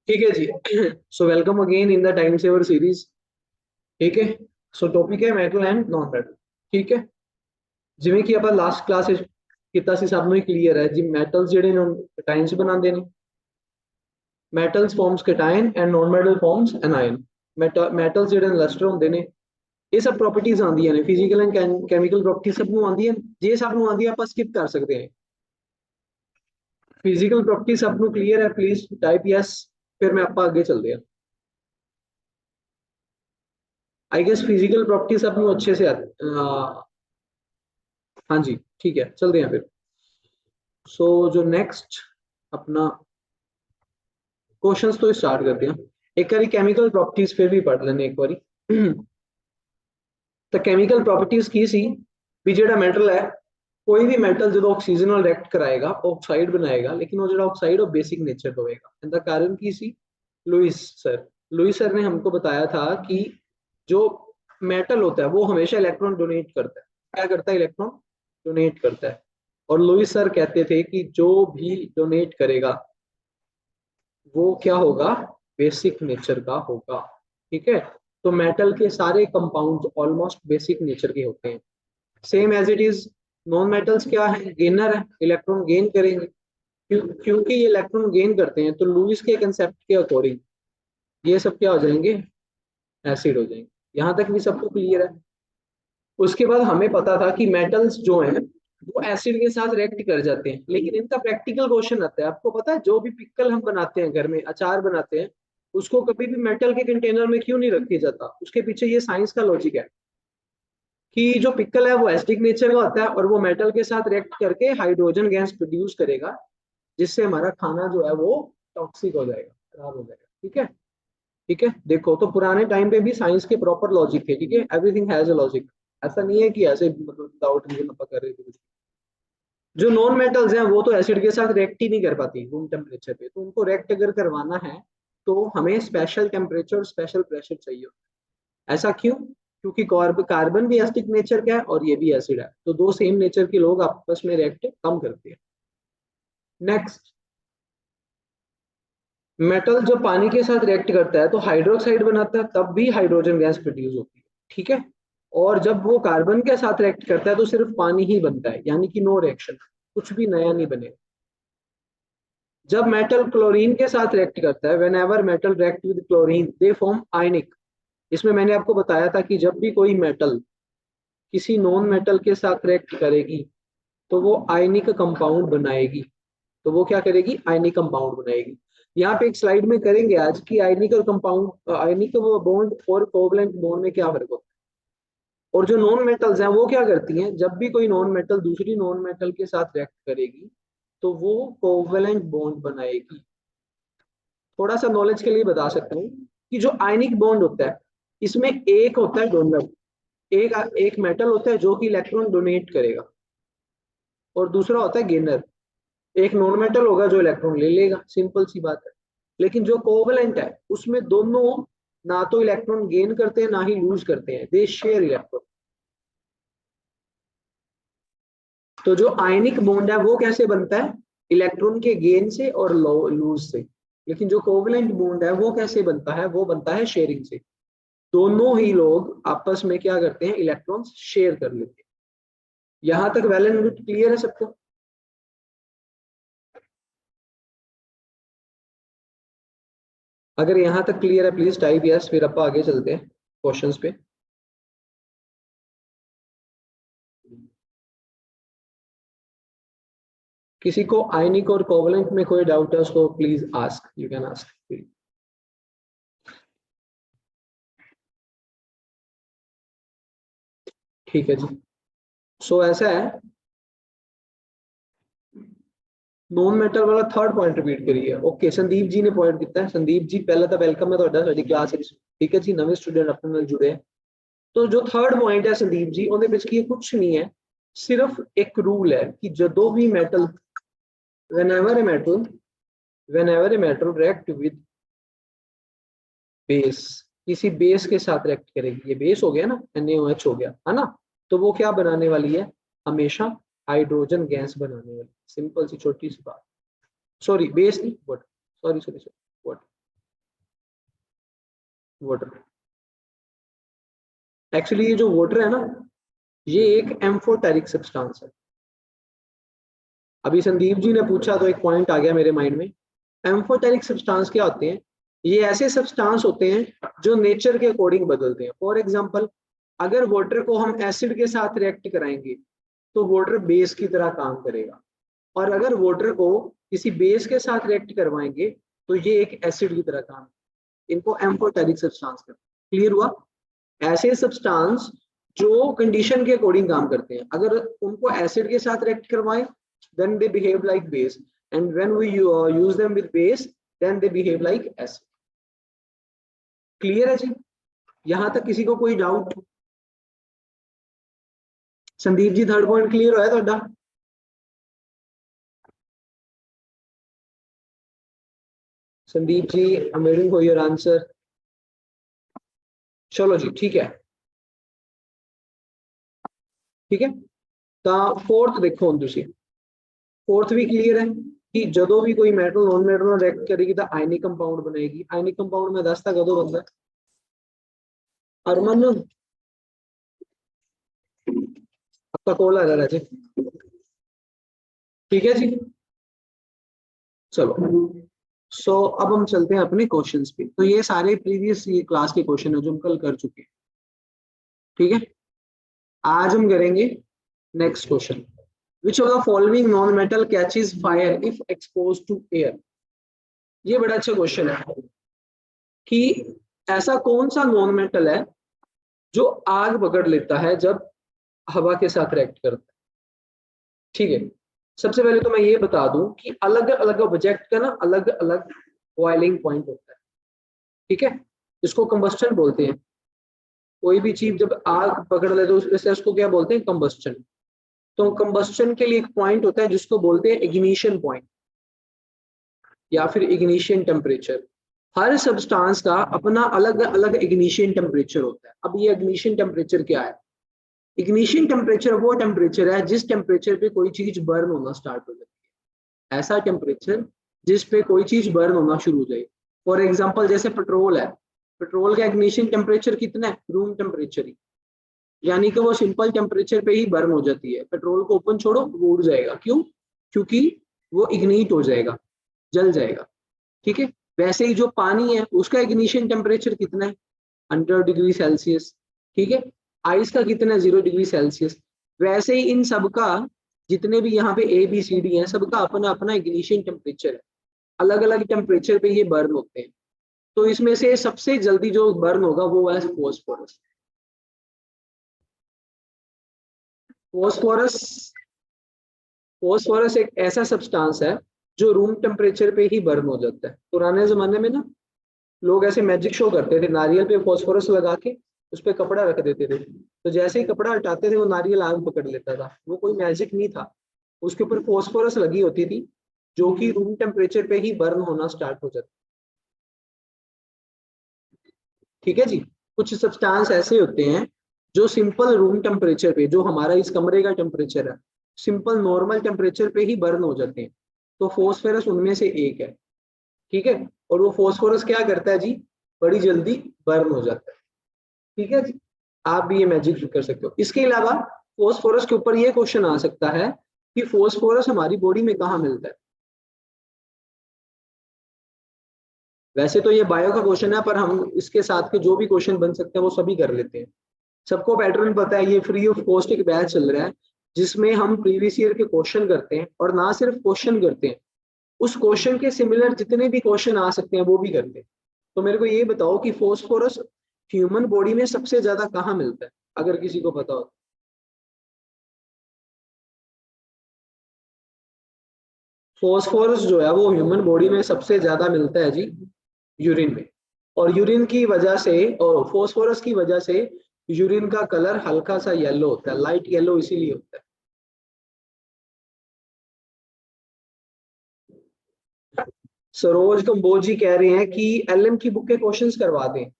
ठीक है जी। So welcome again in the time saver series. ठीक है। सो टॉपिक है मेटल एंड नॉन मेटल। ठीक है। जिਵੇਂ कि ਆਪਾਂ ਲਾਸਟ ਕਲਾਸ ਵਿੱਚ ਕੀਤਾ ਸੀ, ਸਭ ਨੂੰ ਹੀ ਕਲੀਅਰ ਹੈ ਜੀ। ਮੈਟਲਸ ਜਿਹੜੇ ਨੇ ਕਟਾਇਨਸ ਬਣਾਉਂਦੇ ਨੇ। Metals forms cation and non metal forms anion. Metals ਜਿਹੜੇ ਲਸਟਰ ਹੁੰਦੇ ਨੇ, ਇਹ ਸਭ ਪ੍ਰੋਪਰਟੀਜ਼ ਆਉਂਦੀਆਂ ਨੇ, ਫਿਜ਼ੀਕਲ ਐਂਡ ਕੈਮੀਕਲ ਪ੍ਰੋਪਰਟੀ ਸਭ ਨੂੰ ਆਉਂਦੀਆਂ। ਜੇ ਸਭ ਨੂੰ ਆਉਂਦੀ ਆਪਾਂ ਸਕਿਪ ਕਰ ਸਕਦੇ ਹਾਂ। ਫਿਜ਼ੀਕਲ ਪ੍ਰੋਪਰਟੀ ਸਭ ਨੂੰ ਕਲੀਅਰ ਹੈ? Please type yes. फिर मैं आप आगे चलते हैं। आई गेस फिजिकल प्रॉपर्टी सब अच्छे से आती। हाँ जी, ठीक है, चलते हैं फिर। सो जो नेक्स्ट अपना क्वेश्चंस तो स्टार्ट करते हैं। एक बारी केमिकल प्रॉपर्टीज फिर भी पढ़ लेने एक बारी। तो केमिकल प्रॉपर्टीज की सी भी जेड़ा मेटल है, कोई भी मेटल जो ऑक्सीजन नाल रिएक्ट कराएगा ऑक्साइड बनाएगा, लेकिन वो जो ऑक्साइड वो बेसिक नेचर का होएगा। इनका कारण की सी? लुइस सर ने हमको बताया था कि जो मेटल होता है वो हमेशा इलेक्ट्रॉन डोनेट करता है। क्या करता है? इलेक्ट्रॉन डोनेट करता है। और लुइस सर कहते थे कि जो भी डोनेट करेगा वो क्या होगा? बेसिक नेचर का होगा। ठीक है। तो मेटल के सारे कंपाउंड ऑलमोस्ट बेसिक नेचर के होते हैं। Same as it is non metals क्या है? गेनर है, इलेक्ट्रॉन गेन करेंगे। क्योंकि ये इलेक्ट्रॉन गेन करते हैं, तो लुइस के कंसेप्ट के अकॉर्डिंग ये सब क्या हो जाएंगे? एसिड हो जाएंगे। यहां तक भी सबको क्लियर है? उसके बाद हमें पता था कि मेटल्स जो हैं वो एसिड के साथ रिएक्ट कर जाते हैं, लेकिन इनका प्रैक्टिकल क्वेश्चन आता है। आपको पता है जो भी पिकल हम बनाते हैं घर में, अचार बनाते हैं, उसको कभी भी मेटल के कंटेनर में क्यों नहीं रखा जाता? उसके पीछे ये साइंस का लॉजिक है कि जो पिकल है वो एसिडिक नेचर का होता है और वो मेटल के साथ रिएक्ट करके हाइड्रोजन गैस प्रोड्यूस करेगा, जिससे हमारा खाना जो है वो टॉक्सिक हो जाएगा, खराब हो जाएगा। ठीक है। ठीक है। देखो, तो पुराने टाइम पे भी साइंस के प्रॉपर लॉजिक थे। ठीक है, एवरीथिंग हैज अ लॉजिक। ऐसा नहीं है कि ऐसे मतलब विदाउट रीजन अपन कर रहे थे। जो नॉन मेटल्स हैं वो तो एसिड के साथ रिएक्ट ही नहीं कर पाती रूम टेम्परेचर पे, तो उनको रिएक्ट अगर करवाना है तो हमें स्पेशल टेम्परेचर, स्पेशल प्रेशर चाहिए। ऐसा क्यों? क्योंकि कार्बन भी एसिडिक नेचर का है और ये भी एसिड है, तो दो सेम नेचर के लोग आपस में रिएक्ट कम करते हैं। नेक्स्ट, मेटल जब पानी के साथ रिएक्ट करता है तो हाइड्रोक्साइड बनाता है, तब भी हाइड्रोजन गैस प्रोड्यूस होती है। ठीक है। और जब वो कार्बन के साथ रिएक्ट करता है तो सिर्फ पानी ही बनता है, यानी कि नो रिएक्शन, कुछ भी नया नहीं बनेगा। जब मेटल क्लोरीन के साथ रिएक्ट करता है, when ever metal react with chlorine they form आयनिक। इसमें मैंने आपको बताया था कि जब भी कोई मेटल किसी नॉन मेटल के साथ रिएक्ट करेगी तो वो आयनिक कंपाउंड बनाएगी। तो वो क्या करेगी? आयनिक कंपाउंड बनाएगी। यहाँ पे एक स्लाइड में करेंगे आज कि आयनिक और कंपाउंड, आयनिक बॉन्ड और कोवलेंट बॉन्ड में क्या फर्क होता है। और जो नॉन मेटल्स हैं वो क्या करती हैं? जब भी कोई नॉन मेटल दूसरी नॉन मेटल के साथ रिएक्ट करेगी तो वो कोवलेंट बॉन्ड बनाएगी। थोड़ा सा नॉलेज के लिए बता सकता हूँ कि जो आयनिक बॉन्ड होता है इसमें एक होता है डोनर, एक एक मेटल होता है जो कि इलेक्ट्रॉन डोनेट करेगा, और दूसरा होता है गेनर। एक नॉन मेटल होगा जो इलेक्ट्रॉन ले लेगा, सिंपल सी बात है। लेकिन जो कोवलेंट है उसमें दोनों ना तो इलेक्ट्रॉन गेन करते हैं ना ही लूज करते हैं, दे शेयर इलेक्ट्रॉन। तो जो आयनिक बॉन्ड है वो कैसे बनता है? इलेक्ट्रॉन के गेन से और लूज से। लेकिन जो कोवलेंट बॉन्ड है वो कैसे बनता है? वो बनता है शेयरिंग से। दोनों ही लोग आपस में क्या करते हैं? इलेक्ट्रॉन्स शेयर कर लेते हैं। यहां तक वेल एंड गुड, क्लियर है सबको? अगर यहां तक क्लियर है प्लीज टाइप यस, फिर आप आगे चलते हैं क्वेश्चंस पे। किसी को आयनिक और कोवलेंट में कोई डाउट है उसको please ask, you can ask. ठीक है जी। सो ऐसा है, नॉन मेटल वाला थर्ड पॉइंट रिपीट करिए। ओके, संदीप जी ने पॉइंट किया है। संदीप जी पहला तो वेलकम है ਤੁਹਾਡਾ ਸਾਡੀ क्लास। ठीक है जी, नवे स्टूडेंट अपने ਨਾਲ जुड़े हैं। तो जो थर्ड पॉइंट है संदीप जी, ਉਹਦੇ ਵਿੱਚ ਕੀ कुछ नहीं है, सिर्फ एक रूल है कि ਜਦੋਂ भी metal, whenever a metal whenever a metal react with base, किसी बेस के साथ रिएक्ट करेगी, ये बेस हो गया ना, NaOH हो गया है ना, तो वो क्या बनाने वाली है? हमेशा हाइड्रोजन गैस बनाने वाली। सिंपल सी छोटी सी बात। सॉरी बेस नहीं, what, sorry sorry sorry, what, water. Actually ये जो वाटर है ना, ये एक एम्फोटेरिक सब्सटेंस है। अभी संदीप जी ने पूछा तो एक पॉइंट आ गया मेरे माइंड में। एम्फोटेरिक सब्सटेंस क्या होते हैं? ये ऐसे सब्सटेंस होते हैं जो नेचर के अकॉर्डिंग बदलते हैं। फॉर एग्जांपल, अगर वाटर को हम एसिड के साथ रिएक्ट कराएंगे तो वाटर बेस की तरह काम करेगा, और अगर वाटर को किसी बेस के साथ रिएक्ट करवाएंगे तो ये एक एसिड की तरह काम, इनको एम्फोटेरिक सब्सटेंस कहते हैं। क्लियर हुआ? ऐसे सब्सटेंस जो कंडीशन के अकॉर्डिंग काम करते हैं, अगर उनको एसिड के साथ रिएक्ट करवाएं then they behave like base, and when we use them with base then they behave like acid. Clear है जी? यहां तक किसी को कोई doubt? Sandeep ji third point clear है ਤੁਹਾਡਾ? Sandeep ji I am waiting for your answer. चलो जी ठीक है, ठीक है। ਤਾਂ फोर्थ देखो ਹੁਣ ਤੁਸੀਂ, फोर्थ भी क्लियर है कि ਜਦੋਂ भी कोई मेटल नॉन मेटल ਨਾਲ ਰਿਐਕਟ ਕਰੇਗੀ ਤਾਂ आयनिक कंपाउंड बनेगी। आयनिक कंपाउंड मैं ਦੱਸਤਾ ਕਦੋਂ बनता है? अरमन आपका कॉल आ रहा है जी, ठीक है जी। चलो अब हम चलते हैं अपने क्वेश्चंस पे। तो ये सारे प्रीवियस ये क्लास के क्वेश्चन है जो हम कल कर चुके हैं, ठीक है। आज हम करेंगे next question. Which of the following non metal catches fire if expose to air? ये बड़ा अच्छा क्वेश्चन है कि ऐसा कौन सा नॉन मेटल है जो आग पकड़ लेता है जब हवा के साथ रिएक्ट करता है, ठीक है। सबसे पहले तो मैं ये बता दूं कि अलग अलग ऑब्जेक्ट का ना अलग अलग बॉइलिंग पॉइंट होता है, ठीक है। इसको कंबस्टन बोलते हैं। कोई भी चीज जब आग पकड़ ले तो उसको क्या बोलते हैं? कंबस्टन। तो कंबस्टन के लिए एक पॉइंट होता है जिसको बोलते हैं इग्निशन पॉइंट या फिर इग्निशन टेम्परेचर। हर सब्सटेंस का अपना अलग अलग इग्निशन टेम्परेचर होता है। अब ये इग्निशन टेम्परेचर क्या है? इग्निशन टेम्परेचर वो टेम्परेचर है जिस टेम्परेचर पे कोई चीज बर्न होना स्टार्ट हो जाती है। ऐसा टेम्परेचर जिस पे कोई चीज बर्न होना शुरू हो जाए। फॉर एग्जांपल जैसे पेट्रोल है, पेट्रोल का इग्निशन टेम्परेचर कितना है? रूम टेम्परेचर ही, यानी कि वो सिंपल टेम्परेचर पे ही बर्न हो जाती है। पेट्रोल को ओपन छोड़ो वो उड़ जाएगा, क्यों? क्योंकि वो इग्निट हो जाएगा, जल जाएगा, ठीक है। वैसे ही जो पानी है उसका इग्निशन टेम्परेचर कितना है? 100 डिग्री सेल्सियस, ठीक है। आइस का कितना है? 0 डिग्री सेल्सियस। वैसे ही इन सबका, जितने भी यहाँ पे ए बी सी डी है, सबका अपना अपना इग्निशन टेम्परेचर है। अलग अलग टेम्परेचर पे ये बर्न होते हैं। तो इसमें से सबसे जल्दी जो बर्न होगा वो है फॉस्फोरस। फॉस्फोरस फॉस्फोरस एक ऐसा सब्सटेंस है जो रूम टेम्परेचर पे ही बर्न हो जाता है। पुराने जमाने में ना लोग ऐसे मैजिक शो करते थे, नारियल पे फॉस्फोरस लगा के उस पर कपड़ा रख देते थे, तो जैसे ही कपड़ा हटाते थे वो नारियल आग पकड़ लेता था। वो कोई मैजिक नहीं था, उसके ऊपर फॉस्फोरस लगी होती थी जो कि रूम टेम्परेचर पे ही बर्न होना स्टार्ट हो जाता, ठीक है जी। कुछ सब्सटेंस ऐसे होते हैं जो सिंपल रूम टेम्परेचर पे, जो हमारा इस कमरे का टेम्परेचर है, सिंपल नॉर्मल टेम्परेचर पे ही बर्न हो जाते हैं। तो फॉस्फोरस उनमें से एक है, ठीक है। और वो फॉस्फोरस क्या करता है जी? बड़ी जल्दी बर्न हो जाता है, ठीक है जी। आप भी ये मैजिक कर सकते हो। इसके अलावा फॉस्फोरस के ऊपर ये क्वेश्चन आ सकता है कि फॉस्फोरस हमारी बॉडी में कहाँ मिलता है। वैसे तो ये बायो का क्वेश्चन है, पर हम इसके साथ के जो भी क्वेश्चन बन सकते हैं वो सभी कर लेते हैं। सबको पैटर्न पता है, ये फ्री ऑफ कॉस्ट एक बैच चल रहा है जिसमें हम प्रीवियस ईयर के क्वेश्चन करते हैं, और ना सिर्फ क्वेश्चन करते हैं, उस क्वेश्चन के सिमिलर जितने भी क्वेश्चन आ सकते हैं वो भी करते हैं। तो मेरे को ये बताओ कि फॉस्फोरस ह्यूमन बॉडी में सबसे ज्यादा कहाँ मिलता है, अगर किसी को पता हो। फॉस्फोरस जो है वो ह्यूमन बॉडी में सबसे ज्यादा मिलता है जी यूरिन में। और यूरिन की वजह से, और फॉस्फोरस की वजह से यूरिन का कलर हल्का सा येलो होता है, लाइट येलो इसीलिए होता है। सरोज कंबोज जी कह रहे हैं कि एलएम की बुक के क्वेश्चंस करवा दें।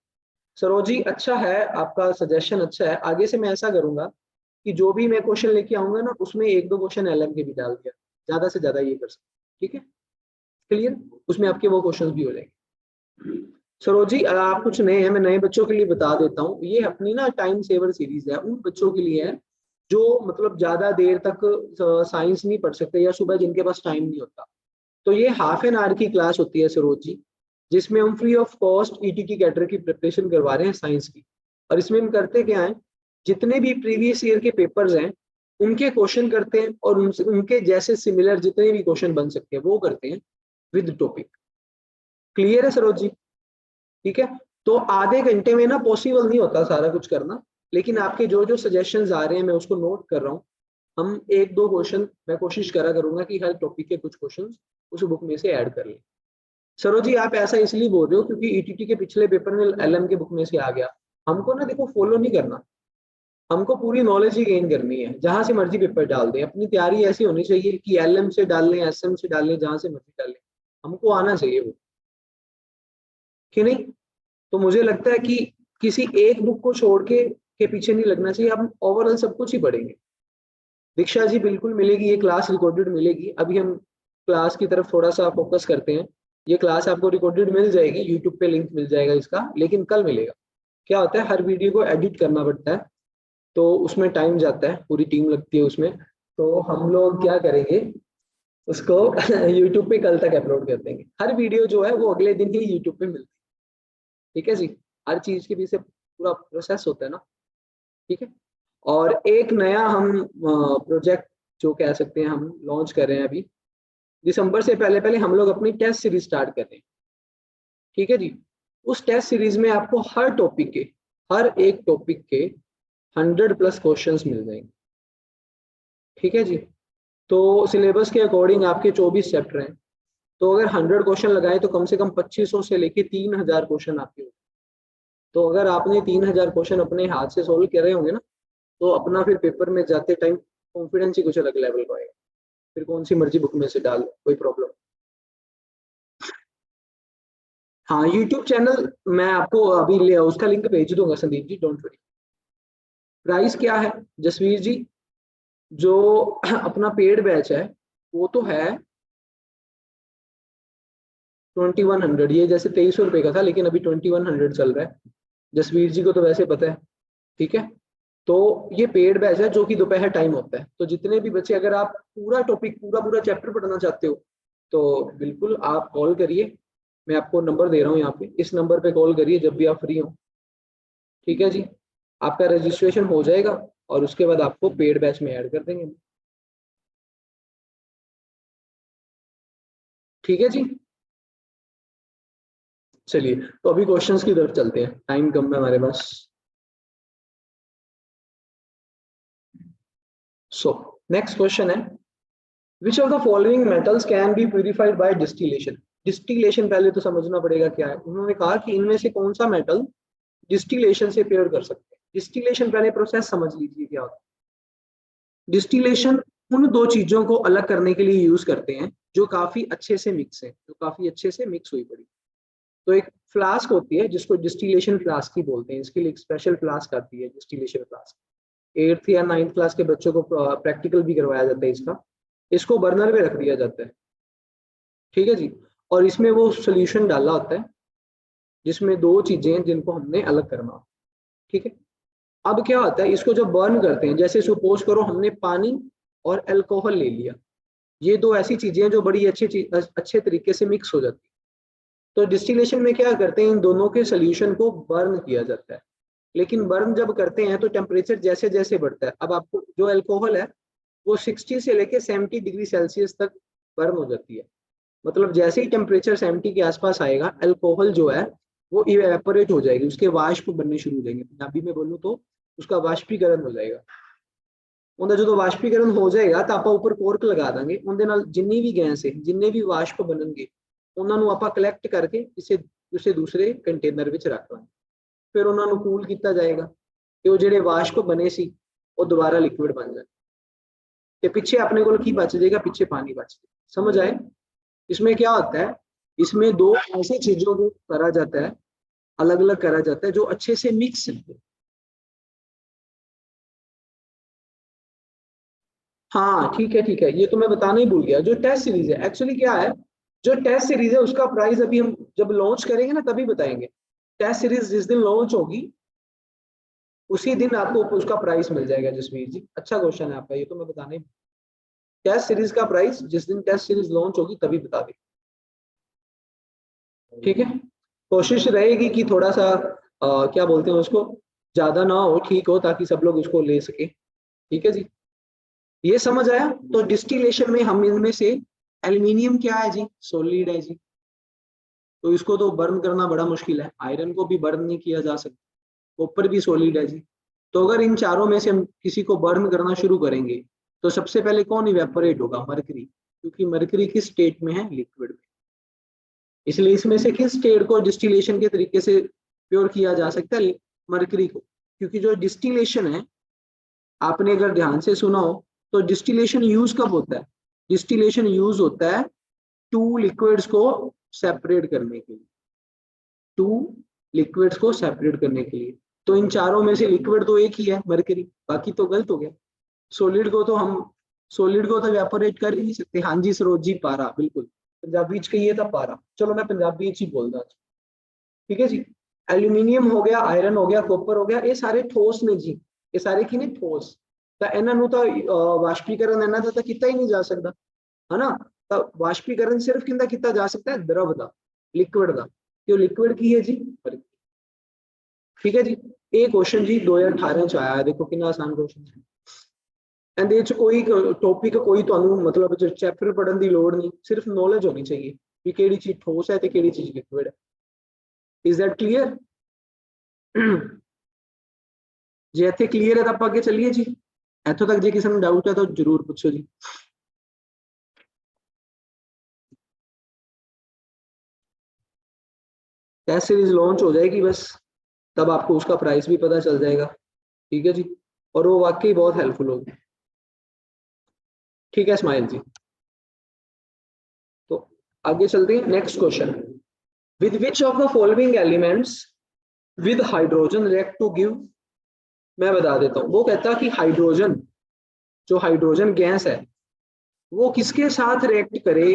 सरोज जी अच्छा है, आपका सजेशन अच्छा है। आगे से मैं ऐसा करूंगा कि जो भी मैं क्वेश्चन लेके आऊंगा ना उसमें एक दो क्वेश्चन एलएम के भी डाल दिया, ज्यादा से ज्यादा ये कर सकते, ठीक है। क्लियर? उसमें आपके वो क्वेश्चंस भी हो जाएंगे। सरोज जी, आप कुछ नए हैं, मैं नए बच्चों के लिए बता देता हूँ। ये अपनी ना टाइम सेवर सीरीज है, उन बच्चों के लिए है जो मतलब ज्यादा देर तक साइंस नहीं पढ़ सकते या सुबह जिनके पास टाइम नहीं होता। तो ये हाफ एन आवर की क्लास होती है सरोज जी, जिसमें हम free of cost ETT cadre की प्रिपरेशन करवा रहे हैं साइंस की। और इसमें हम करते क्या है, जितने भी प्रीवियस ईयर के पेपर्स हैं उनके क्वेश्चन करते हैं, और उनके जैसे सिमिलर जितने भी क्वेश्चन बन सकते हैं वो करते हैं विद टॉपिक। क्लियर है सरोज जी? ठीक है। तो आधे घंटे में ना पॉसिबल नहीं होता सारा कुछ करना, लेकिन आपके जो जो सजेशंस आ रहे हैं मैं उसको नोट कर रहा हूँ। हम एक दो क्वेश्चन मैं कोशिश करा करूंगा कि हर टॉपिक के कुछ क्वेश्चन उस बुक में से ऐड कर लें। सरोज जी, आप ऐसा इसलिए बोल रहे हो क्योंकि ईटीटी के पिछले पेपर में एलएम के बुक में से आ गया। हमको ना देखो फॉलो नहीं करना, हमको पूरी नॉलेज ही गेन करनी है। जहां से मर्जी पेपर डाल दें, अपनी तैयारी ऐसी होनी चाहिए कि एलएम से डाल लें, एसएम से डाल लें, जहां से मर्जी डाल लें, हमको आना चाहिए वो, कि नहीं? तो मुझे लगता है कि किसी एक बुक को छोड़ के पीछे नहीं लगना चाहिए, हम ओवरऑल सब कुछ ही पढ़ेंगे। दीक्षा जी बिल्कुल मिलेगी, ये क्लास रिकॉर्डेड मिलेगी। अभी हम क्लास की तरफ थोड़ा सा फोकस करते हैं। ये क्लास आपको रिकॉर्डेड मिल जाएगी, यूट्यूब पे लिंक मिल जाएगा इसका, लेकिन कल मिलेगा। क्या होता है, हर वीडियो को एडिट करना पड़ता है, तो उसमें टाइम जाता है, पूरी टीम लगती है उसमें। तो हम लोग क्या करेंगे, उसको यूट्यूब पे कल तक अपलोड कर देंगे। हर वीडियो जो है वो अगले दिन ही यूट्यूब पे मिलती है। ठीक है जी? हर चीज के पीछे पूरा प्रोसेस होता है ना। ठीक है। और एक नया हम प्रोजेक्ट जो कह सकते हैं हम लॉन्च कर रहे हैं अभी, दिसंबर से पहले पहले हम लोग अपनी टेस्ट सीरीज स्टार्ट कर रहे हैं। ठीक है जी? उस टेस्ट सीरीज में आपको हर टॉपिक के, हर एक टॉपिक के 100+ क्वेश्चंस मिल जाएंगे। ठीक है जी? तो सिलेबस के अकॉर्डिंग आपके 24 चैप्टर हैं, तो अगर 100 क्वेश्चन लगाए तो कम से कम 2500 से लेके 3000 क्वेश्चन आपके होंगे। तो अगर आपने 3000 क्वेश्चन अपने हाथ से सोल्व करे होंगे ना, तो अपना फिर पेपर में जाते टाइम कॉन्फिडेंस ही कुछ अलग लेवल का आएगा। फिर कौन सी मर्जी बुक में से डाल, कोई प्रॉब्लम। हाँ, यूट्यूब चैनल मैं आपको अभी ले उसका लिंक भेज दूंगा Sandeep ji, don't worry. Price क्या है जसवीर जी? जो अपना पेड बैच है वो तो है 2100। ये जैसे 2300 रुपये का था, लेकिन अभी 2100 चल रहा है। जसवीर जी को तो वैसे पता है। ठीक है। तो ये पेड बैच है जो कि दोपहर टाइम होता है। तो जितने भी बच्चे, अगर आप पूरा टॉपिक पूरा पूरा चैप्टर पढ़ना चाहते हो तो बिल्कुल आप कॉल करिए। मैं आपको नंबर दे रहा हूँ यहाँ पे, इस नंबर पे कॉल करिए जब भी आप फ्री हो। ठीक है जी? आपका रजिस्ट्रेशन हो जाएगा और उसके बाद आपको पेड बैच में ऐड कर देंगे। ठीक है जी? चलिए, तो अभी क्वेश्चंस की तरफ चलते हैं, टाइम कम है हमारे पास। सो नेक्स्ट क्वेश्चन है, विच of the following metals can be purified bye distillation? Distillation पहले तो समझना पड़ेगा क्या है। उन्होंने कहा कि इनमें से कौन सा मेटल डिस्टिलेशन से प्योर कर सकते हैं। डिस्टिलेशन पहले प्रोसेस समझ लीजिए क्या होता है। डिस्टिलेशन उन दो चीजों को अलग करने के लिए यूज करते हैं जो काफी अच्छे से मिक्स है, जो काफी अच्छे से मिक्स हुई पड़ी। तो एक फ्लास्क होती है जिसको डिस्टिलेशन फ्लास्क ही बोलते हैं, इसके लिए एक स्पेशल फ्लास्क आती है डिस्टिलेशन फ्लास्क। 8th या 9th क्लास के बच्चों को प्रैक्टिकल भी करवाया जाता है इसका। इसको बर्नर पे रख दिया जाता है। ठीक है जी? और इसमें वो सोल्यूशन डाला होता है जिसमें दो चीजें हैं जिनको हमने अलग करना होता है। ठीक है। अब क्या होता है, इसको जब बर्न करते हैं, जैसे सपोज करो हमने पानी और अल्कोहल ले लिया, ये दो ऐसी चीजें हैं जो बड़ी अच्छे तरीके से मिक्स हो जाती है। तो डिस्टिलेशन में क्या करते हैं, इन दोनों के सोल्यूशन को बर्न किया जाता है। लेकिन बर्न जब करते हैं तो टेम्परेचर जैसे जैसे बढ़ता है, अब आपको जो अल्कोहल है वो 60 से लेके 70 डिग्री सेल्सियस तक बर्न हो जाती है। मतलब जैसे ही टेम्परेचर 70 के आसपास आएगा, अल्कोहल जो है वो इवेपोरेट हो जाएगी, उसके वाष्प बनने शुरू हो जाएंगे। पंजाबी में बोलूँ तो उसका वाष्पीकरण हो जाएगा। ਉਹਦਾ ਜਦੋਂ ਵਾਸ਼ਪੀਕਰਨ ਹੋ ਜਾਏਗਾ ਤਾਂ ਆਪਾਂ ਉੱਪਰ ਕੋਰਕ ਲਗਾ ਦਾਂਗੇ, ਉਹਦੇ ਨਾਲ ਜਿੰਨੀ ਵੀ ਗੈਸ ਹੈ, ਜਿੰਨੇ ਵੀ ਵਾਸ਼ਪ ਬਣਨਗੇ ਉਹਨਾਂ ਨੂੰ ਆਪਾਂ ਕਲੈਕਟ ਕਰਕੇ ਕਿਸੇ ਦੂਸਰੇ ਕੰਟੇਨਰ ਵਿੱਚ ਰੱਖ ਲਾਂਗੇ। ਫਿਰ ਉਹਨਾਂ ਨੂੰ ਕੂਲ ਕੀਤਾ ਜਾਏਗਾ ਤੇ ਉਹ ਜਿਹੜੇ ਵਾਸ਼ਪ ਬਣੇ ਸੀ ਉਹ दोबारा लिक्विड बन जाए। ਤੇ पीछे अपने को की बच जाएगा, पीछे पानी बच जाएगा। समझ आए? इसमें क्या होता है, इसमें दो ऐसी चीजों को करा जाता है, अलग अलग करा जाता है जो अच्छे से मिक्स है। हाँ ठीक है ठीक है, ये तो मैं बताना ही भूल गया। जो टेस्ट सीरीज है एक्चुअली क्या है, जो टेस्ट सीरीज है उसका प्राइस अभी हम जब लॉन्च करेंगे ना तभी बताएंगे। टेस्ट सीरीज जिस दिन लॉन्च होगी उसी दिन आपको उसका प्राइस मिल जाएगा। जसवीर जी अच्छा क्वेश्चन है आपका, ये तो मैं बताने। टेस्ट सीरीज का प्राइस जिस दिन टेस्ट सीरीज लॉन्च होगी तभी बता दें, ठीक है। कोशिश रहेगी कि थोड़ा सा क्या बोलते हैं उसको, ज्यादा ना हो, ठीक हो, ताकि सब लोग उसको ले सके, ठीक है जी। ये समझ आया। तो डिस्टिलेशन में हम इनमें से एल्यूमिनियम क्या है जी, सॉलिड है जी, तो इसको तो बर्न करना बड़ा मुश्किल है। आयरन को भी बर्न नहीं किया जा सकता, कॉपर भी सॉलिड है जी। तो अगर इन चारों में से हम किसी को बर्न करना शुरू करेंगे तो सबसे पहले कौन इवेपोरेट होगा, मरकरी, क्योंकि मरकरी किस स्टेट में है, लिक्विड में। इसलिए इसमें से किस स्टेट को डिस्टिलेशन के तरीके से प्योर किया जा सकता है, मरकरी को। क्योंकि जो डिस्टिलेशन है, आपने अगर ध्यान से सुना हो, तो डिस्टिलेशन यूज कब होता है, डिस्टिलेशन यूज होता है टू लिक्विड्स को सेपरेट करने के लिए, टू लिक्विड्स को सेपरेट करने के लिए। तो इन चारों में से लिक्विड तो एक ही है, मरकरी, बाकी तो गलत हो गया। सॉलिड को तो हम, सॉलिड को तो वेपोरेट कर ही नहीं सकते। हाँ जी सरोज जी, पारा, बिल्कुल पंजाबी च कहिए था पारा, चलो मैं पंजाबी च ही बोलदा, ठीक है जी। एल्यूमीनियम हो गया, आयरन हो गया, कॉपर हो गया, ये सारे ठोस ने जी, ये सारे की ने ठोस। ਤਾਂ ਇਹਨਾਂ ਨੂੰ ਤਾਂ ਵਾਸ਼ਪੀਕਰਨ ਇਹਨਾਂ ਦਾ ਤਾਂ ਕੀਤਾ ਹੀ ਨਹੀਂ ਜਾ ਸਕਦਾ, ਹਨਾ। ਤਾਂ ਵਾਸ਼ਪੀਕਰਨ ਸਿਰਫ ਕਿੰਦਾ ਕੀਤਾ ਜਾ ਸਕਦਾ ਹੈ, द्रव ਦਾ, ਲਿਕੁਇਡ ਦਾ। ਤੇ ਉਹ ਲਿਕੁਇਡ ਕੀ ਹੈ ਜੀ, ठीक है जी। ਇਹ क्वेश्चन जी 2018 ਚ ਆਇਆ, ਦੇਖੋ ਕਿੰਨਾ ਆਸਾਨ क्वेश्चन ਹੈ। ਇਹਦੇ ਚ ਕੋਈ ਟੌਪਿਕ, ਕੋਈ ਤੁਹਾਨੂੰ ਮਤਲਬ ਚੈਪਟਰ ਪੜਨ ਦੀ ਲੋੜ ਨਹੀਂ, ਸਿਰਫ ਨੌਲੇਜ ਹੋਣੀ ਚਾਹੀਏ ਕਿ ਕਿਹੜੀ ਚੀਜ਼ ਠੋਸ ਹੈ ਤੇ ਕਿਹੜੀ ਚੀਜ਼ ਲਿਕੁਇਡ ਹੈ। Is that clear? ਜੇ ਇੱਥੇ ਕਲੀਅਰ ਹੈ ਤਾਂ ਆਪਾਂ ਅੱਗੇ ਚੱਲੀਏ ਜੀ। ਇੱਥੋਂ ਤੱਕ ਜੇ ਕਿਸੇ ਨੂੰ ਡਾਊਟ ਹੈ ਤਾਂ ਜਰੂਰ ਪੁੱਛੋ ਜੀ। टेस्ट सीरीज लॉन्च हो जाएगी बस, तब आपको उसका प्राइस भी पता चल जाएगा, ठीक है जी। और वो वाकई बहुत हेल्पफुल होगी, ठीक है स्माइल जी। तो आगे चलते हैं, next question. With which of the following elements with hydrogen react to give, मैं बता देता हूँ। वो कहता है कि हाइड्रोजन, जो हाइड्रोजन गैस है, वो किसके साथ रिएक्ट करे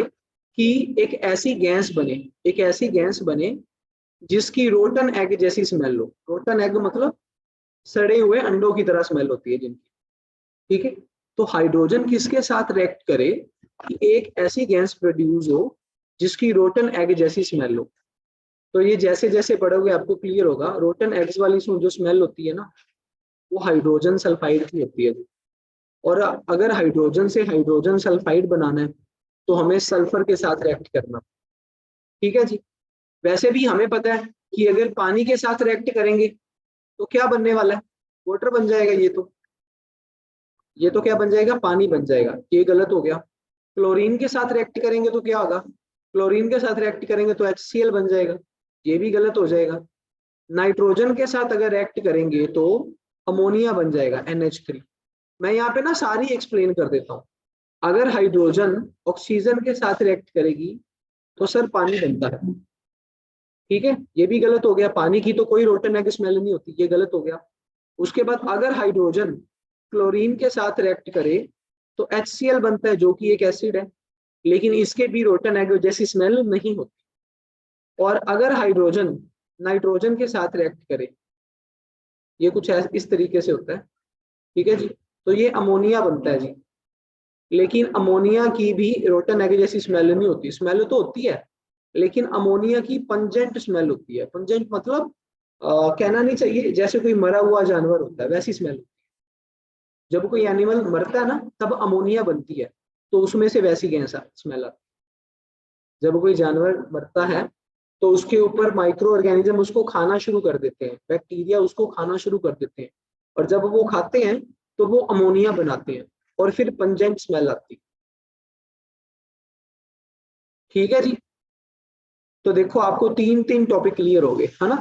कि एक ऐसी गैस बने, एक ऐसी गैस बने जिसकी रोटन एग जैसी स्मेल हो। रोटन एग मतलब सड़े हुए अंडों की तरह स्मेल होती है जिनकी, ठीक है। तो हाइड्रोजन किसके साथ रिएक्ट करे कि एक ऐसी गैस प्रोड्यूस हो जिसकी रोटन एग जैसी स्मेल हो। तो ये जैसे जैसे बढ़ोगे आपको क्लियर होगा। रोटन एग्स वाली जो स्मेल होती है ना, वो हाइड्रोजन सल्फाइड की होती है। और अगर हाइड्रोजन से हाइड्रोजन सल्फाइड बनाना है तो हमें सल्फर के साथ रिएक्ट करना, ठीक है जी। वैसे भी हमें पता है कि अगर पानी के साथ रिएक्ट करेंगे तो क्या बनने वाला है, वाटर बन जाएगा। ये तो क्या बन जाएगा, पानी बन जाएगा। ये गलत हो गया। क्लोरीन के साथ रिएक्ट करेंगे तो क्या होगा, क्लोरीन के साथ रिएक्ट करेंगे तो HCl बन जाएगा, ये भी गलत हो जाएगा। नाइट्रोजन के साथ अगर रिएक्ट करेंगे तो अमोनिया बन जाएगा, NH3। मैं यहाँ पे ना सारी एक्सप्लेन कर देता हूँ। अगर हाइड्रोजन ऑक्सीजन के साथ रिएक्ट करेगी तो सर पानी बनता है, ठीक है। ये भी गलत हो गया, पानी की तो कोई रोटन एग स्मेल नहीं होती, ये गलत हो गया। उसके बाद अगर हाइड्रोजन क्लोरीन के साथ रिएक्ट करे तो HCl बनता है, जो कि एक एसिड है, लेकिन इसके भी रोटन एग जैसी स्मेल नहीं होती। और अगर हाइड्रोजन नाइट्रोजन के साथ रिएक्ट करे, ये कुछ इस तरीके से होता है, ठीक है जी। तो ये अमोनिया बनता है जी। लेकिन अमोनिया की भी रोटन एग जैसी स्मेल नहीं होती, स्मेल तो होती है लेकिन अमोनिया की पंजेंट स्मेल होती है। पंजेंट मतलब कहना नहीं चाहिए जैसे कोई मरा हुआ जानवर होता है वैसी स्मेल। जब कोई एनिमल मरता है ना तब अमोनिया बनती है, तो उसमें से वैसी गैस स्मेल आती है। जब कोई जानवर मरता है तो उसके ऊपर माइक्रो ऑर्गेनिज्म उसको खाना शुरू कर देते हैं, बैक्टीरिया उसको खाना शुरू कर देते हैं, और जब वो खाते हैं तो वो अमोनिया बनाते हैं और फिर पंजेंट स्मेल आती है, ठीक है जी। तो देखो आपको तीन तीन टॉपिक क्लियर हो गए, है ना,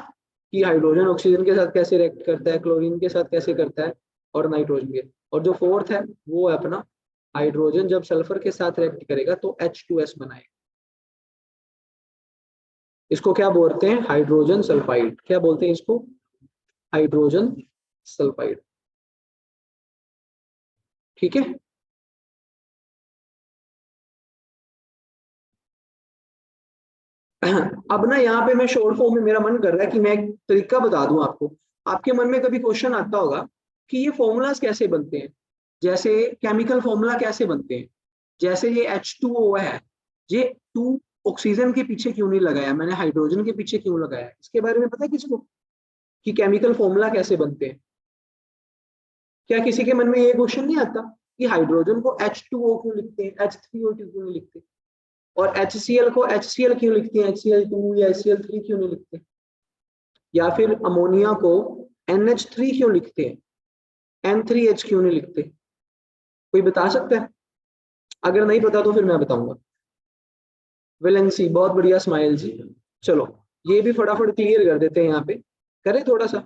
कि हाइड्रोजन ऑक्सीजन के साथ कैसे रिएक्ट करता है, क्लोरीन के साथ कैसे करता है, और नाइट्रोजन के। और जो फोर्थ है वो है अपना, हाइड्रोजन जब सल्फर के साथ रिएक्ट करेगा तो H2S बनाएगा। इसको क्या बोलते हैं, हाइड्रोजन सल्फाइड। क्या बोलते हैं इसको, हाइड्रोजन सल्फाइड, ठीक है। अब ना यहाँ पे मैं शॉर्ट फॉर्म में, मेरा मन कर रहा है कि मैं एक तरीका बता दूं आपको। आपके मन में कभी क्वेश्चन आता होगा कि ये फॉर्मूलाज कैसे बनते हैं, जैसे केमिकल फॉर्मूला कैसे बनते हैं, जैसे ये H2O है, ये टू ऑक्सीजन के पीछे क्यों नहीं लगाया मैंने, हाइड्रोजन के पीछे क्यों लगाया, इसके बारे में पता है किसको, कि केमिकल फॉर्मूला कैसे बनते हैं? क्या किसी के मन में ये क्वेश्चन नहीं आता कि हाइड्रोजन को H2O क्यों लिखते हैं, H3O क्यों नहीं लिखते, और HCl को HCl क्यों लिखते हैं, HCl2 या HCl3 क्यों नहीं लिखते, या फिर अमोनिया को NH3 क्यों लिखते हैं, N3H क्यों नहीं लिखते? कोई बता सकता है? अगर नहीं पता तो फिर मैं बताऊंगा। वेलेंसी, बहुत बढ़िया स्माइल जी। चलो ये भी फटाफट क्लियर कर देते हैं, यहाँ पे करें थोड़ा सा,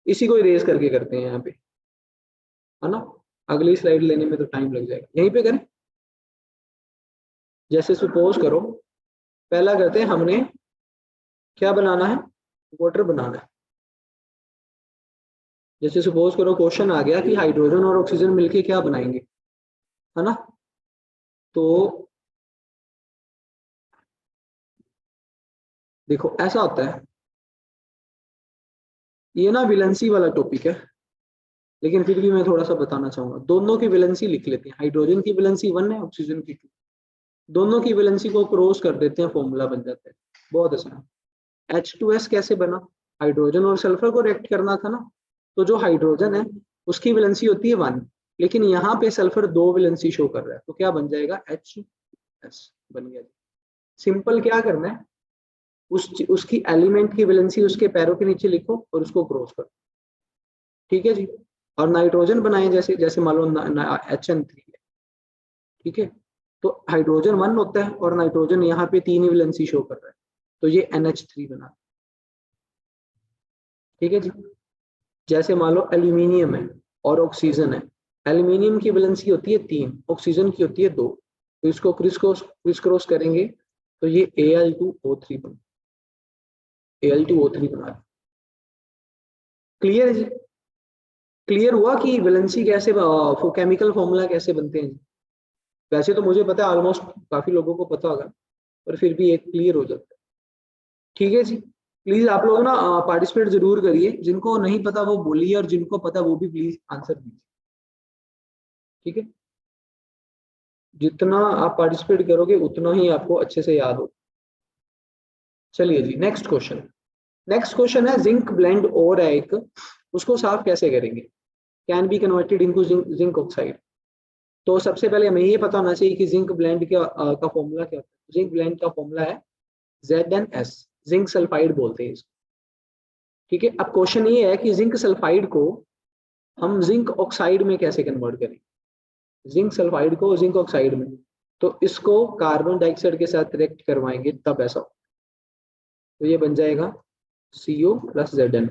इसी को इरेज करके करते हैं यहाँ पे, है ना, अगली स्लाइड लेने में तो टाइम लग जाएगा, यहीं पे करें। जैसे सपोज करो, पहला करते हैं, हमने क्या बनाना है, वाटर बनाना है। जैसे सपोज करो क्वेश्चन आ गया कि हाइड्रोजन और ऑक्सीजन मिलके क्या बनाएंगे, है ना, तो देखो ऐसा होता है, ये ना वैलेंसी वाला टॉपिक है, लेकिन फिर भी मैं थोड़ा सा बताना चाहूंगा। दोनों की वैलेंसी लिख लेते हैं, हाइड्रोजन की वैलेंसी 1 है, ऑक्सीजन की 2, दोनों की वैलेंसी को क्रॉस कर देते हैं, फॉर्मूला बन जाता है, बहुत आसान। H2S कैसे बना, हाइड्रोजन और सल्फर को रिएक्ट करना था ना, तो जो हाइड्रोजन है उसकी वैलेंसी होती है 1, लेकिन यहाँ पे सल्फर 2 वैलेंसी शो कर रहा है, तो क्या बन जाएगा, H2S बन गया। सिंपल क्या करना है, उसकी एलिमेंट की वैलेंसी उसके पैरों के नीचे लिखो और उसको क्रॉस करो, ठीक है जी। और नाइट्रोजन बनाए, जैसे जैसे मान लो HN3 है, ठीक है, तो हाइड्रोजन 1 होता है और नाइट्रोजन यहाँ पे 3 ही वैलेंसी शो कर रहा है, तो ये NH3 बना, ठीक है जी। जैसे मान लो एल्यूमिनियम है और ऑक्सीजन है, एल्यूमिनियम की वैलेंसी होती है 3, ऑक्सीजन की होती है 2, तो इसको क्रिस क्रॉस करेंगे तो ये Al2O3 बना, Al2O3 बना। क्लियर है जी? क्लियर हुआ कि वैलेंसी कैसे, केमिकल फॉर्मूला कैसे बनते हैं? वैसे तो मुझे पता है, ऑलमोस्ट काफी लोगों को पता होगा, पर फिर भी एक क्लियर हो जाता है, ठीक है जी। प्लीज आप लोग ना पार्टिसिपेट जरूर करिए, जिनको नहीं पता वो बोलिए, और जिनको पता वो भी प्लीज आंसर दीजिए, ठीक है। जितना आप पार्टिसिपेट करोगे उतना ही आपको अच्छे से याद हो। चलिए जी, नेक्स्ट क्वेश्चन। नेक्स्ट क्वेश्चन है, जिंक ब्लेंड और है एक, उसको साफ कैसे करेंगे, can be converted into zinc oxide. तो सबसे पहले हमें ये पता होना चाहिए कि जिंक ब्लेंड का फॉर्मूला क्या होता है। जिंक ब्लेंड का फॉर्मूला है ZnS, जिंक सल्फाइड बोलते हैं इसको, ठीक है। अब क्वेश्चन ये है कि जिंक सल्फाइड को हम जिंक ऑक्साइड में कैसे कन्वर्ट करें, जिंक सल्फाइड को जिंक ऑक्साइड में, तो इसको कार्बन डाइऑक्साइड के साथ रिएक्ट करवाएंगे तब ऐसा हो, तो ये बन जाएगा CO+Zn,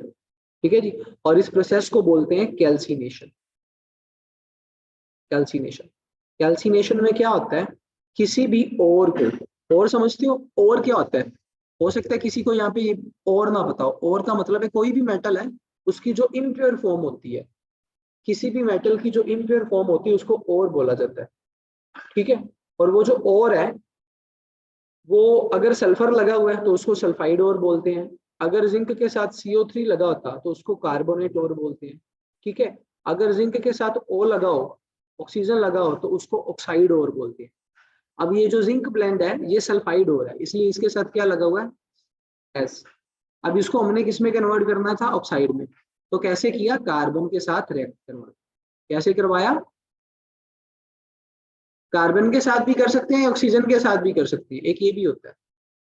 ठीक है जी। और इस प्रोसेस को बोलते हैं कैल्सिनेशन। कैल्सिनेशन, कैल्सिनेशन में क्या होता है, किसी भी ओर को, और समझते हो और क्या होता है, हो सकता है किसी को यहाँ पे और ना बताओ, और का मतलब है कोई भी मेटल है उसकी जो इम्प्योर फॉर्म होती है, किसी भी मेटल की जो इम्प्योर फॉर्म होती है उसको और बोला जाता है, ठीक है। और वो जो और है, वो अगर सल्फर लगा हुआ है तो उसको सल्फाइड और बोलते हैं, अगर जिंक के साथ CO3 लगा होता तो उसको कार्बोनेट और बोलते हैं, ठीक है। अगर जिंक के साथ O लगा हो, ऑक्सीजन लगा हो, तो उसको ऑक्साइड और बोलते हैं। अब ये जो जिंक ब्लेंड है ये सल्फाइड और है, इसलिए इसके साथ क्या लगा हुआ है, S। अब इसको हमने किस में कन्वर्ट करना था, ऑक्साइड में, तो कैसे किया, कार्बन के साथ रिएक्ट करवा, कैसे करवाया, कार्बन के साथ भी कर सकते हैं, ऑक्सीजन के साथ भी कर सकते हैं। एक ये भी होता है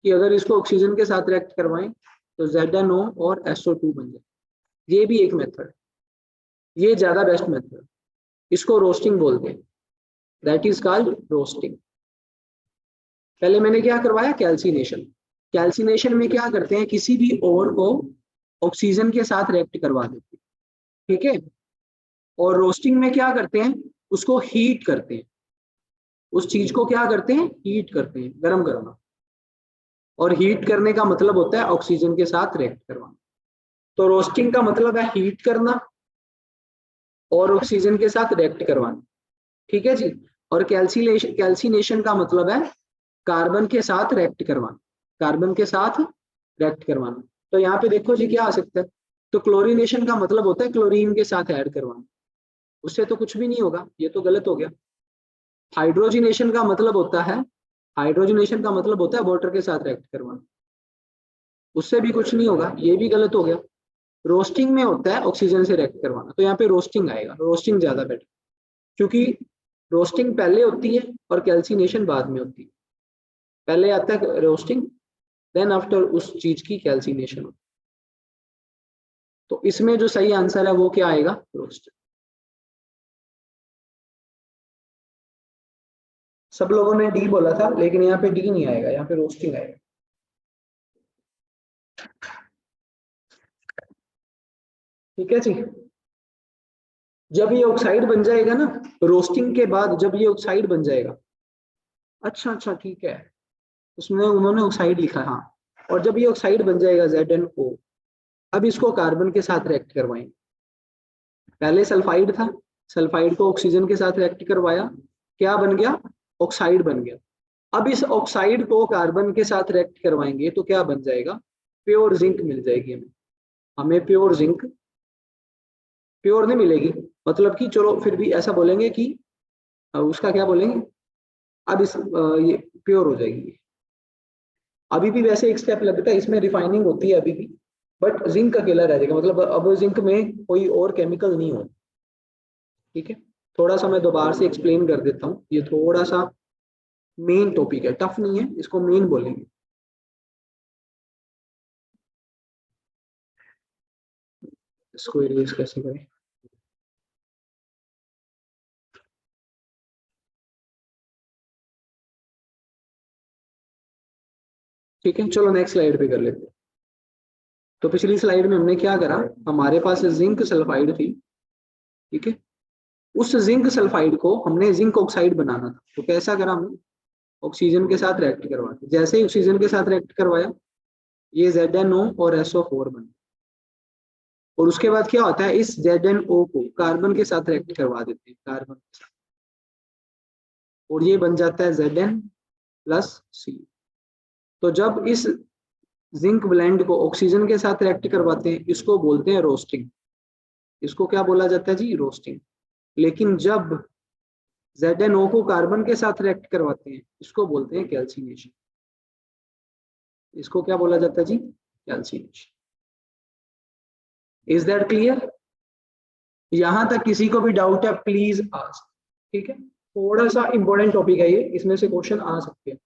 कि अगर इसको ऑक्सीजन के साथ रिएक्ट करवाएं तो ZnO और SO2 बन जाए, ये भी एक मेथड है, ये ज्यादा बेस्ट मेथड, इसको रोस्टिंग बोलते हैं, दैट इज कॉल्ड रोस्टिंग। पहले मैंने क्या करवाया, कैल्सिनेशन। कैल्सिनेशन में क्या करते हैं, किसी भी ओर को ऑक्सीजन के साथ रिएक्ट करवा देते हैं, ठीक है। और रोस्टिंग में क्या करते हैं, उसको हीट करते हैं, उस चीज को क्या करते हैं, हीट करते हैं, गर्म करना। और हीट करने का मतलब होता है ऑक्सीजन के साथ रिएक्ट करवाना। तो रोस्टिंग का मतलब है हीट करना और ऑक्सीजन के साथ रिएक्ट करवाना, ठीक है जी। और कैल्सिनेशन का मतलब है कार्बन के साथ रिएक्ट करवाना, कार्बन के साथ रिएक्ट करवाना। तो यहाँ पे देखो जी क्या आ सकता है, तो क्लोरीनेशन का मतलब होता है क्लोरीन के साथ ऐड करवाना, उससे तो कुछ भी नहीं होगा, ये तो गलत हो गया। हाइड्रोजनेशन का मतलब होता है, हाइड्रोजनेशन का मतलब होता है वाटर के साथ रिएक्ट करवाना, उससे भी कुछ नहीं होगा, ये भी गलत हो गया। रोस्टिंग में होता है ऑक्सीजन से रिएक्ट करवाना, तो यहाँ पे रोस्टिंग आएगा, रोस्टिंग ज्यादा बेटर, क्योंकि रोस्टिंग पहले होती है और कैल्सिनेशन बाद में होती है। पहले आता है रोस्टिंग, देन आफ्टर उस चीज की कैल्सिनेशन। तो इसमें जो सही आंसर है वो क्या आएगा, रोस्टिंग। सब लोगों ने डी बोला था, लेकिन यहाँ पे डी नहीं आएगा, यहाँ पे रोस्टिंग आएगा। ठीक है जी। जब ये ऑक्साइड बन जाएगा ना, रोस्टिंग के बाद जब ये ऑक्साइड बन जाएगा, अच्छा अच्छा ठीक है, उसमें उन्होंने ऑक्साइड लिखा, हाँ। और जब ये ऑक्साइड बन जाएगा ZnO, अब इसको कार्बन के साथ रिएक्ट करवाएंगे। पहले सल्फाइड था, सल्फाइड को ऑक्सीजन के साथ रिएक्ट करवाया, क्या बन गया, ऑक्साइड बन गया। अब इस ऑक्साइड को कार्बन के साथ रिएक्ट करवाएंगे तो क्या बन जाएगा, प्योर जिंक मिल जाएगी हमें। हमें प्योर जिंक, प्योर नहीं मिलेगी, मतलब कि चलो फिर भी ऐसा बोलेंगे कि उसका क्या बोलेंगे, अब ये प्योर हो जाएगी। अभी भी वैसे एक स्टेप लगता है, इसमें रिफाइनिंग होती है अभी भी, बट जिंक अकेला रह जाएगा, मतलब अब जिंक में कोई और केमिकल नहीं हो। ठीक है, थोड़ा सा मैं दोबारा से एक्सप्लेन कर देता हूँ, ये थोड़ा सा मेन टॉपिक है, टफ नहीं है, इसको मेन बोलेंगे। इसको इरेज कैसे करें, ठीक है चलो नेक्स्ट स्लाइड पे कर लेते हैं। तो पिछली स्लाइड में हमने क्या करा, हमारे पास जिंक सल्फाइड थी, ठीक है, उस जिंक सल्फाइड को हमने जिंक ऑक्साइड बनाना था, तो कैसा करा हमने, ऑक्सीजन के साथ रिएक्ट करवा के, जैसे ही ऑक्सीजन के साथ रिएक्ट करवाया, ये ZnO और SO4 बन, और उसके बाद क्या होता है, इस ZnO को कार्बन के साथ रिएक्ट करवा देते हैं, कार्बन के साथ, और ये बन जाता है Zn+C। तो जब इस जिंक ब्लेंड को ऑक्सीजन के साथ रिएक्ट करवाते हैं, इसको बोलते हैं रोस्टिंग, इसको क्या बोला जाता है जी, रोस्टिंग। लेकिन जब ZnO को कार्बन के साथ रिएक्ट करवाते हैं, इसको बोलते हैं कैल्सिनेशन, इसको क्या बोला जाता है जी, कैल्सिनेशन। इज दैट क्लियर, यहां तक किसी को भी डाउट है प्लीज आस्क। ठीक है, थोड़ा सा इंपॉर्टेंट टॉपिक है ये, इसमें से क्वेश्चन आ सकते हैं।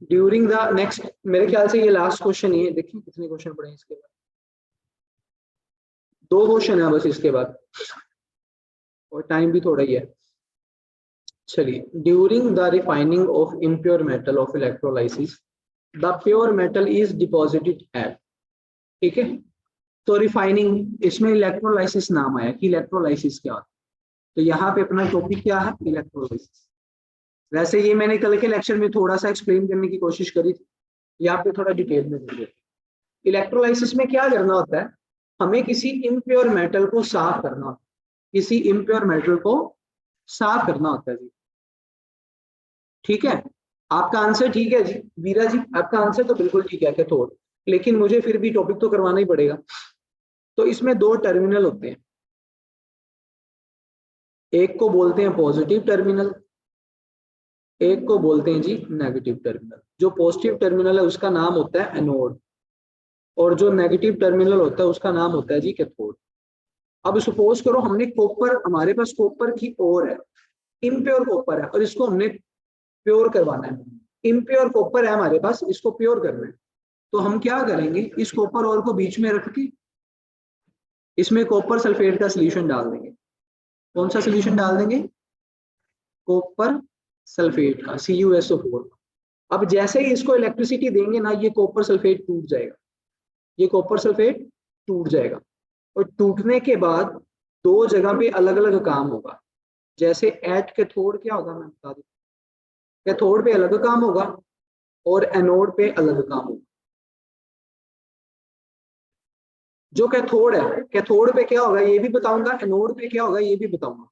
ड्यूरिंग द नेक्स्ट, मेरे ख्याल से ये लास्ट क्वेश्चन ही है, देखिए कितने क्वेश्चन पड़े हैं इसके बाद, दो क्वेश्चन है बस इसके बाद, और टाइम भी थोड़ा ही है। चलिए, during the refining of impure metal of electrolysis the pure metal is deposited at, ठीक है। तो रिफाइनिंग, इसमें इलेक्ट्रोलाइसिस नाम आया कि इलेक्ट्रोलाइसिस क्या होता है, तो यहाँ पे अपना टॉपिक क्या है, इलेक्ट्रोलाइसिस। वैसे ये मैंने कल के लेक्चर में थोड़ा सा एक्सप्लेन करने की कोशिश करी थी, यहाँ पे थोड़ा डिटेल में देख। इलेक्ट्रोलाइसिस में क्या करना होता है, हमें किसी इम्प्योर मेटल को साफ करना होता है, किसी इम्प्योर मेटल को साफ करना होता है जी। ठीक है, आपका आंसर ठीक है जी, वीरा जी आपका आंसर तो बिल्कुल ठीक है कैथोड, लेकिन मुझे फिर भी टॉपिक तो करवाना ही पड़ेगा। तो इसमें दो टर्मिनल होते हैं, एक को बोलते हैं पॉजिटिव टर्मिनल, एक को बोलते हैं जी नेगेटिव टर्मिनल। जो पॉजिटिव टर्मिनल है उसका नाम होता है एनोड, और जो नेगेटिव टर्मिनल होता है उसका नाम होता है जी कैथोड। अब सपोज करो हमने कॉपर, हमारे पास कॉपर की ओर है, इम्प्योर कॉपर है, और इसको हमने प्योर करवाना है, इम्प्योर कॉपर है हमारे पास, इसको प्योर करना है। तो हम क्या करेंगे, इस कॉपर ओर को बीच में रख के इसमें कॉपर सल्फेट का सोल्यूशन डाल देंगे। कौन सा सोल्यूशन डाल देंगे, कॉपर सल्फेट का CuSO4। अब जैसे ही इसको इलेक्ट्रिसिटी देंगे ना, ये कॉपर सल्फेट टूट जाएगा, ये कॉपर सल्फेट टूट जाएगा, और टूटने के बाद दो जगह पे अलग अलग काम होगा। जैसे एट कैथोड क्या होगा मैं बता दूं, कैथोड पे अलग काम होगा और एनोड पे अलग काम होगा। जो कैथोड है, कैथोड पे क्या होगा ये भी बताऊंगा, एनोड पे क्या होगा ये भी बताऊंगा।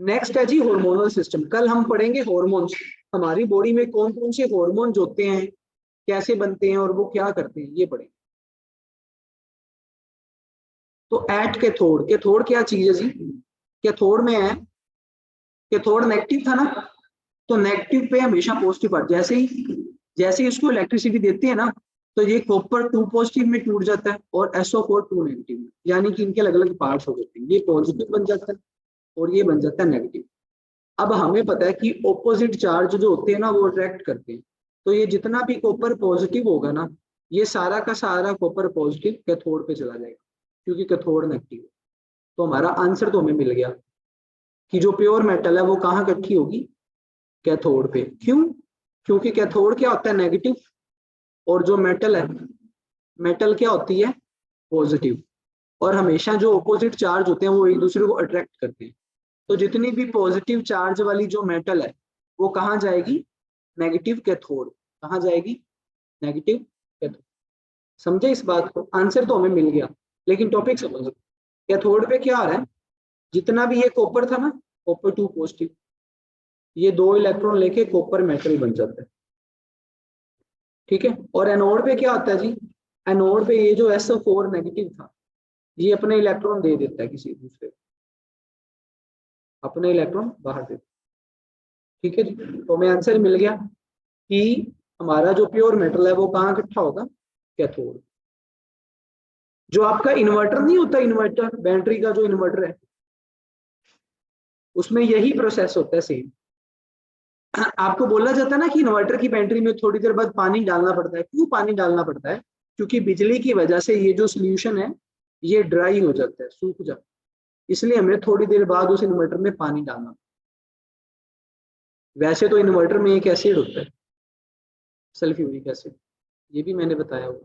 नेक्स्ट है जी हार्मोनल सिस्टम। कल हम पढ़ेंगे हार्मोन्स, हमारी बॉडी में कौन कौन से हार्मोन्स होते हैं, कैसे बनते हैं और वो क्या करते हैं, ये पढ़ेंगे। तो एट कैथोड, कैथोड क्या चीज है जी? कैथोड में है, कैथोड नेगेटिव था ना, तो नेगेटिव पे हमेशा पॉजिटिव पार्ट, जैसे ही इसको इलेक्ट्रिसिटी देते हैं ना, तो ये कॉपर 2 पॉजिटिव में टूट जाता है और SO4 2 नेगेटिव में, यानी कि इनके अलग अलग पार्ट्स हो जाते हैं। ये पॉजिटिव बन जाता है और ये बन जाता है नेगेटिव। अब हमें पता है कि ऑपोजिट चार्ज जो होते हैं ना वो अट्रैक्ट करते हैं, तो ये जितना भी कॉपर पॉजिटिव होगा ना, ये सारा का सारा कॉपर पॉजिटिव कैथोड पे चला जाएगा, क्योंकि कैथोड नेगेटिव है। तो हमारा आंसर तो हमें मिल गया कि जो प्योर मेटल है वो कहाँ इकट्ठी होगी? कैथोड पे। क्यों? क्योंकि कैथोड क्या होता है? नेगेटिव। और जो मेटल है, मेटल क्या होती है? पॉजिटिव। और हमेशा जो ऑपोजिट चार्ज होते हैं वो एक दूसरे को अट्रैक्ट करते हैं, तो जितनी भी पॉजिटिव चार्ज वाली जो मेटल है वो कहाँ जाएगी? Negative cathode. कहाँ जाएगी? Negative cathode. समझे इस बात को? आंसर तो हमें मिल गया, लेकिन टॉपिक समझो। कैथोड पे क्या आ रहा है? जितना भी ये कॉपर था ना, कॉपर 2 पॉजिटिव, ये 2 इलेक्ट्रॉन लेके कॉपर मेटल बन जाता है, ठीक है। और एनोड पे क्या आता है जी? एनोड पे ये जो SO4 नेगेटिव था, ये अपने इलेक्ट्रॉन दे देता है किसी दूसरे को, अपने इलेक्ट्रॉन बाहर देता है, ठीक है जी। तो हमें आंसर मिल गया कि हमारा जो प्योर मेटल है वो कहाँ इकट्ठा होगा? कैथोड। जो आपका इन्वर्टर नहीं होता, इन्वर्टर बैटरी का जो इन्वर्टर है, उसमें यही प्रोसेस होता है सेम। आपको बोला जाता है ना कि इन्वर्टर की बैटरी में थोड़ी देर बाद पानी डालना पड़ता है। क्यों पानी डालना पड़ता है? क्योंकि बिजली की वजह से ये जो सोल्यूशन है ये ड्राई हो जाता है, सूख जाता है, इसलिए हमें थोड़ी देर बाद उस इन्वर्टर में पानी डालना। वैसे तो इन्वर्टर में एक एसिड होता है, सल्फ्यूरिक एसिड, ये भी मैंने बताया हुआ।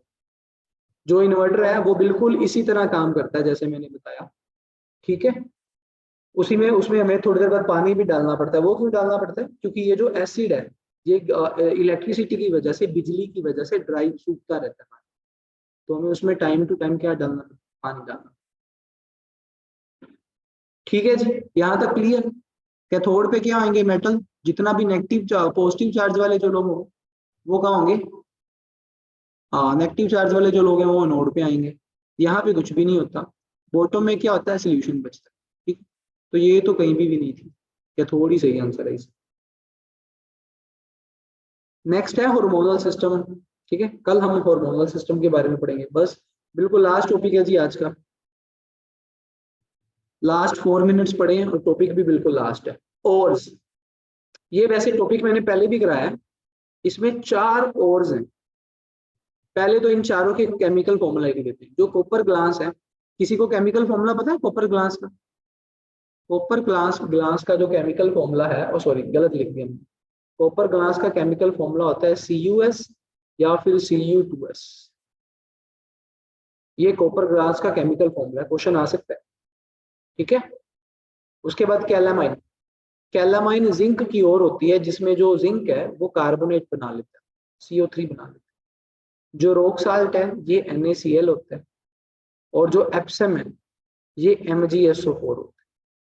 जो इन्वर्टर है वो बिल्कुल इसी तरह काम करता है जैसे मैंने बताया, ठीक है। उसी में उसमें हमें थोड़ी देर बाद पानी भी डालना पड़ता है। वो क्यों डालना पड़ता है? क्योंकि ये जो एसिड है ये इलेक्ट्रिसिटी की वजह से, बिजली की वजह से ड्राई सूखता रहता है, तो हमें उसमें टाइम टू टाइम क्या डालना? पानी डालना। ठीक है जी, यहाँ तक क्लियर? कैथोड पे क्या आएंगे? मेटल। जितना भी नेगेटिव पॉजिटिव चार्ज वाले जो लोग हो वो कहाँ होंगे? हाँ, नेगेटिव चार्ज वाले जो लोग हैं वो नोड पे आएंगे। यहाँ पे कुछ भी नहीं होता, बॉटम में क्या होता है? सोल्यूशन बचता है, ठीक। तो ये तो कहीं भी नहीं थी, कैथोड ही सही आंसर है इस। नेक्स्ट है हार्मोनल सिस्टम, ठीक है। कल हम हार्मोनल सिस्टम के बारे में पढ़ेंगे, बस बिल्कुल लास्ट टॉपिक है जी आज का। लास्ट 4 मिनट्स पढ़े हैं और टॉपिक भी बिल्कुल लास्ट है। और ये वैसे टॉपिक मैंने पहले भी कराया है, इसमें 4 ओर्स हैं। पहले तो इन चारों के केमिकल फॉर्मूला लिख देते हैं। जो कॉपर ग्लास है, किसी को केमिकल फॉर्मूला पता है कॉपर ग्लास का? कॉपर ग्लास ग्लास का जो केमिकल फॉर्मूला है, ओ सॉरी गलत लिख दिया मैंने। कॉपर ग्लास का केमिकल फॉर्मूला होता है CuS या फिर Cu2S। ये कॉपर ग्लास का केमिकल फॉर्मूला है, क्वेश्चन आ सकता है, ठीक है। उसके बाद कैलामाइन। कैलामाइन जिंक की ओर होती है, जिसमें जो जिंक है वो कार्बोनेट बना लेता है, CO3 बना लेता है। जो रॉक साल्ट है ये NaCl होता है, और जो एप्सम है ये MgSO4 होता है।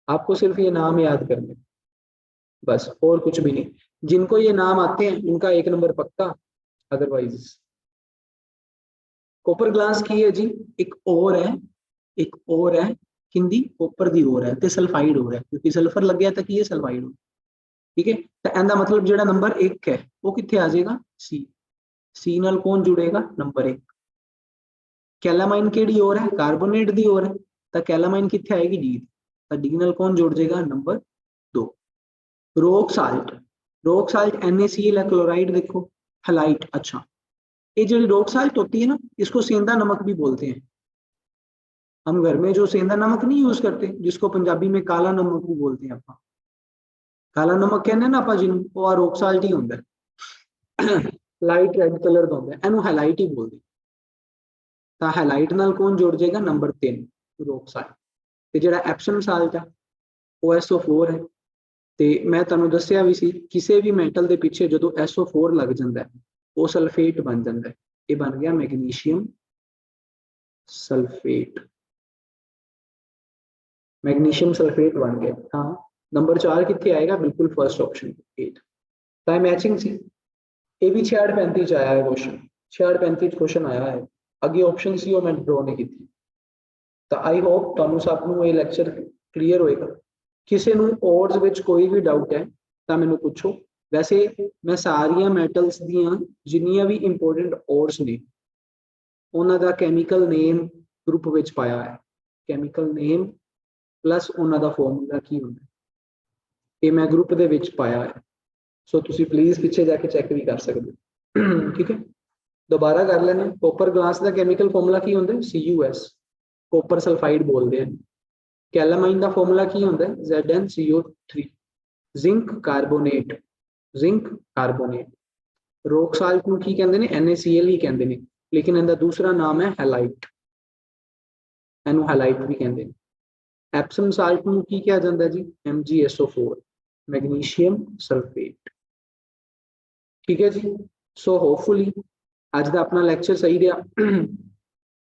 आपको सिर्फ ये नाम याद करने, बस और कुछ भी नहीं। जिनको ये नाम आते हैं उनका 1 नंबर पक्का, अदरवाइज। कॉपर ग्लास की है जी, एक और है, एक और है हिंदी कॉपर दी और है, ते सल्फाइड हो रहा है, क्योंकि सल्फर लग गया था कि ये सल्फाइड हो, ठीक है। तो एंदा मतलब जो नंबर 1 है वो कितने आ जाएगा? सी नाल कौन जुड़ेगा? नंबर 1। कैलामाइन केड़ी और है? कार्बोनेट दी और है, तो कैलामाइन कितने आएगी? डी। तो डी नाल कौन जुड़ जाएगा? Number 2। Rock salt, rock salt NaCl है, क्लोराइड देखो, हैलाइट। अच्छा, ये जो रॉक साल्ट होती है ना, इसको सेंधा नमक भी बोलते हैं। हम घर में जो सेंधा नमक नहीं यूज करते, जिसको पंजाबी में काला नमक भी बोलते हैं आप, काला नमक कहने ना आप जिन्हों, वो रॉक साल्ट ही होता है। लाइट रेड कलर का होता है, एनू हाईलाइट ही बोलते हैं। तो हाईलाइट नाल कौन जुड़ जाएगा? Number 3, rock salt. ਤੇ ਜਿਹੜਾ ਐਪਸਮ ਸਾਲਟ ਆ ਉਹ SO4 ਹੈ। ਤੇ ਮੈਂ ਤੁਹਾਨੂੰ ਦੱਸਿਆ ਵੀ ਸੀ, ਕਿਸੇ ਵੀ ਮੈਟਲ ਦੇ ਪਿੱਛੇ ਜਦੋਂ SO4 ਲੱਗ ਜਾਂਦਾ ਹੈ ਉਹ ਸਲਫੇਟ ਬਣ ਜਾਂਦਾ ਹੈ। ਇਹ ਬਣ ਗਿਆ ਮੈਗਨੀਸ਼ੀਅਮ सल्फेट, मैग्नीशियम सल्फेट बन गया। हाँ, नंबर 4 कितने आएगा, बिल्कुल फर्स्ट ऑप्शन 8। तो मैचिंग सी, ये भी 66-35 च आया है क्वेश्चन, 66-35 क्वेश्चन आया है। अगे ऑप्शन सी वो मैं ड्रॉ नहीं की। तो आई होप तुहानू सब नू ये लैक्चर क्लीयर होएगा। किसी नू ओड्स विच कोई भी डाउट है तो मैनू पूछो। वैसे मैं सारिया मैटल्स दियां जिन्नियां भी इंपोर्टेंट ओड्स ने उन्हां दा केमिकल नेम ग्रुप विच पाया है। केमिकल नेम प्लस उन्हां दा फॉर्मूला की हुंदा है, ये मैं ग्रुप दे विच पाया है। सो तुसी प्लीज पीछे जाके चेक भी कर सकते हो। ठीक है, दोबारा कर लेने। कॉपर ग्लास का केमिकल फॉर्मूला की होंदा है, CuS, कॉपर सल्फाइड बोलते हैं। कैलामाइन का फॉर्मूला की होंदा है, ZnCO3। Zinc carbonate, zinc carbonate. Rock salt ਨੂੰ ਕੀ ਕਹਿੰਦੇ ਨੇ, NaCl ਹੀ ਕਹਿੰਦੇ ਨੇ, लेकिन इनका दूसरा नाम है हैलाइट, ਇਹਨੂੰ हैलाइट भी कहते हैं। एप्सम साल्ट ਨੂੰ ਕੀ ਕਿਹਾ ਜਾਂਦਾ जी, MgSO4, मैग्नीशियम सल्फेट। ठीक है जी। सो होपफुली अज का अपना लैक्चर सही रहा।